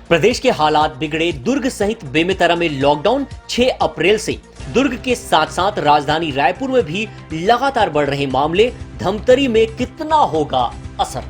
प्रदेश के हालात बिगड़े, दुर्ग सहित बेमेतरा में लॉकडाउन 6 अप्रैल से। दुर्ग के साथ साथ राजधानी रायपुर में भी लगातार बढ़ रहे मामले, धमतरी में कितना होगा असर?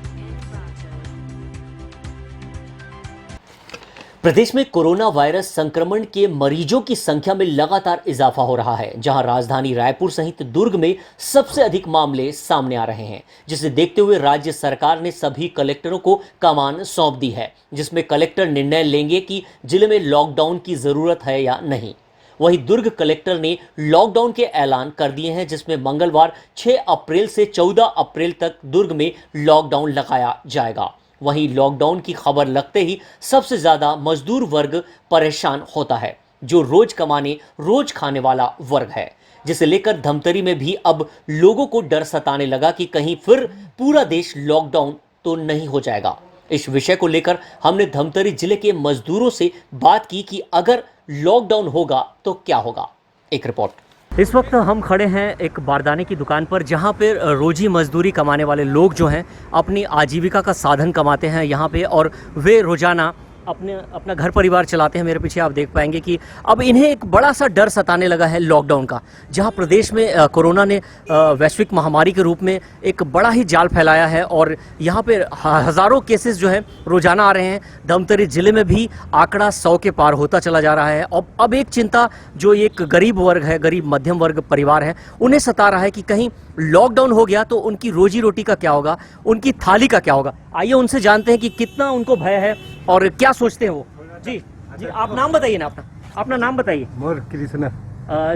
प्रदेश में कोरोना वायरस संक्रमण के मरीजों की संख्या में लगातार इजाफा हो रहा है, जहां राजधानी रायपुर सहित दुर्ग में सबसे अधिक मामले सामने आ रहे हैं, जिसे देखते हुए राज्य सरकार ने सभी कलेक्टरों को कमान सौंप दी है, जिसमें कलेक्टर निर्णय लेंगे कि जिले में लॉकडाउन की जरूरत है या नहीं। वहीं दुर्ग कलेक्टर ने लॉकडाउन के ऐलान कर दिए हैं, जिसमें मंगलवार 6 अप्रैल से 14 अप्रैल तक दुर्ग में लॉकडाउन लगाया जाएगा। वहीं लॉकडाउन की खबर लगते ही सबसे ज्यादा मजदूर वर्ग परेशान होता है, जो रोज कमाने रोज खाने वाला वर्ग है, जिसे लेकर धमतरी में भी अब लोगों को डर सताने लगा कि कहीं फिर पूरा देश लॉकडाउन तो नहीं हो जाएगा। इस विषय को लेकर हमने धमतरी जिले के मजदूरों से बात की कि अगर लॉकडाउन होगा तो क्या होगा। एक रिपोर्ट। इस वक्त हम खड़े हैं एक बारदाने की दुकान पर, जहां पे रोजी मजदूरी कमाने वाले लोग जो हैं अपनी आजीविका का साधन कमाते हैं यहाँ पे, और वे रोजाना अपना घर परिवार चलाते हैं। मेरे पीछे आप देख पाएंगे कि अब इन्हें एक बड़ा सा डर सताने लगा है लॉकडाउन का, जहां प्रदेश में कोरोना ने वैश्विक महामारी के रूप में एक बड़ा ही जाल फैलाया है और यहां पे हज़ारों केसेस जो हैं रोजाना आ रहे हैं। धमतरी जिले में भी आंकड़ा 100 के पार होता चला जा रहा है। अब एक चिंता जो एक गरीब वर्ग है, गरीब मध्यम वर्ग परिवार है, उन्हें सता रहा है कि कहीं लॉकडाउन हो गया तो उनकी रोजी रोटी का क्या होगा, उनकी थाली का क्या होगा। आइए उनसे जानते हैं कि कितना उनको भय है और क्या सोचते हैं वो। जी जी, आप नाम बताइए ना, अपना नाम बताइए। मोर कृष्णा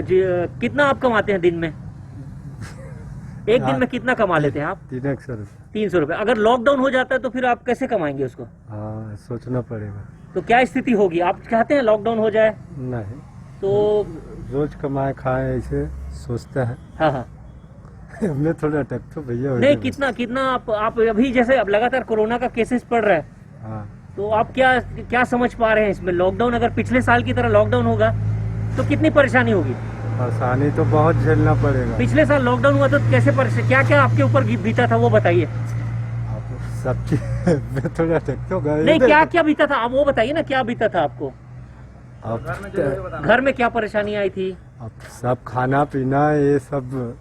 जी, कितना आप कमाते हैं दिन में? एक दिन में कितना कमा लेते हैं आप? 300 रुपए। अगर लॉकडाउन हो जाता है तो फिर आप कैसे कमाएंगे उसको? हाँ, सोचना पड़ेगा। तो क्या स्थिति होगी? आप चाहते हैं लॉकडाउन हो जाए? नहीं, तो रोज कमाए खाए ऐसे सोचता है। हाँ हाँ, हमने थोड़ा टक तो भैया नहीं, कितना आप अभी जैसे अब लगातार कोरोना का केसेस बढ़ रहा है, हाँ, तो आप क्या समझ पा रहे हैं इसमें? लॉकडाउन अगर पिछले साल की तरह लॉकडाउन होगा तो कितनी परेशानी होगी? परेशानी तो बहुत झेलना पड़ेगा। पिछले साल लॉकडाउन हुआ तो कैसे क्या आपके ऊपर बीता था वो बताइए। आप सब चीज थोड़ा टक तो गए नहीं, क्या बीता था आप वो बताइए ना, क्या बीता था आपको? अब घर में क्या परेशानी आई थी? अब सब खाना पीना ये सब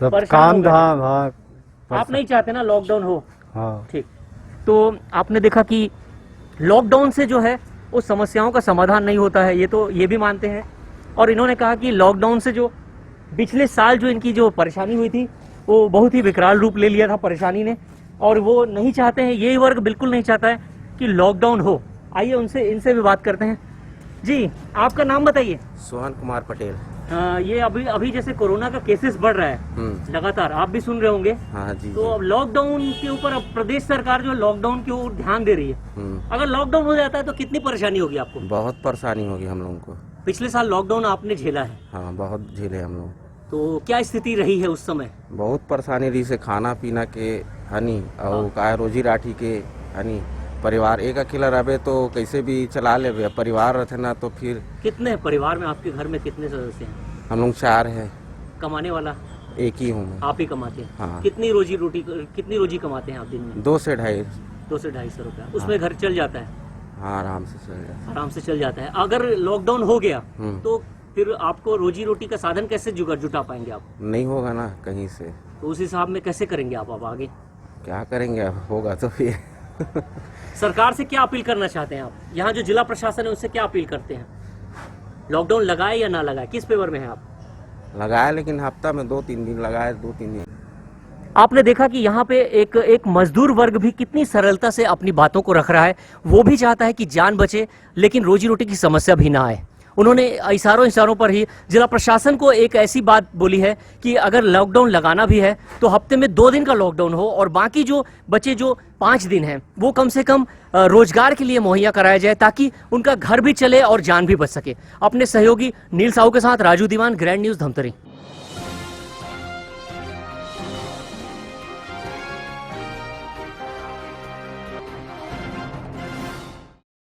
परेशान काम हो गए। धाम। हाँ, आप नहीं चाहते ना लॉकडाउन हो? हाँ, ठीक। तो आपने देखा कि लॉकडाउन से जो है वो समस्याओं का समाधान नहीं होता है, ये भी मानते हैं। और इन्होंने कहा कि लॉकडाउन से जो पिछले साल जो इनकी जो परेशानी हुई थी वो बहुत ही विकराल रूप ले लिया था परेशानी ने, और वो नहीं चाहते हैं, ये वर्ग बिल्कुल नहीं चाहता है कि लॉकडाउन हो। आइए इनसे भी बात करते हैं। जी, आपका नाम बताइए। सोहन कुमार पटेल। ये अभी जैसे कोरोना का केसेस बढ़ रहा है लगातार, आप भी सुन रहे होंगे। हाँ जी। तो अब लॉकडाउन के ऊपर अब प्रदेश सरकार जो लॉकडाउन के ऊपर ध्यान दे रही है, अगर लॉकडाउन हो जाता है तो कितनी परेशानी होगी आपको? बहुत परेशानी होगी हम लोगों को। पिछले साल लॉकडाउन आपने झेला है? हाँ, बहुत झेले हम लोग। तो क्या स्थिति रही है उस समय? बहुत परेशानी रही से खाना पीना के हनी और का रोजी राठी के हनी। परिवार एक अकेला रहे तो कैसे भी चला ले, परिवार रहते ना तो फिर। कितने परिवार में, आपके घर में कितने सदस्य हैं? हम लोग 4 हैं। कमाने वाला एक ही हूँ मैं। आप ही कमाते हैं? हाँ। कितनी रोजी कमाते हैं आप दिन में? 2 से 2.5। 2 से 250 रुपया। उसमें घर चल जाता है? हाँ, आराम से चल जाता है। आराम से चल जाता है। अगर लॉकडाउन हो गया तो फिर आपको रोजी रोटी का साधन कैसे जुटा पाएंगे आप? नहीं होगा ना कहीं से, तो उस हिसाब में कैसे करेंगे आप आगे? क्या करेंगे, होगा तो फिर। सरकार से क्या अपील करना चाहते हैं आप? यहाँ जो जिला प्रशासन है उससे क्या अपील करते हैं? लॉकडाउन लगाए या ना लगाए, किस फेवर में है आप? लगाया, लेकिन हफ्ता में 2-3 दिन लगाए, 2-3 दिन। आपने देखा कि यहाँ पे एक मजदूर वर्ग भी कितनी सरलता से अपनी बातों को रख रहा है। वो भी चाहता है कि जान बचे, लेकिन रोजी रोटी की समस्या भी ना आए। उन्होंने इशारों पर ही जिला प्रशासन को एक ऐसी बात बोली है कि अगर लॉकडाउन लगाना भी है तो हफ्ते में 2 दिन का लॉकडाउन हो, और बाकी जो बचे जो 5 दिन हैं वो कम से कम रोजगार के लिए मुहैया कराया जाए, ताकि उनका घर भी चले और जान भी बच सके। अपने सहयोगी नील साहू के साथ राजू दीवान, ग्रैंड न्यूज धमतरी।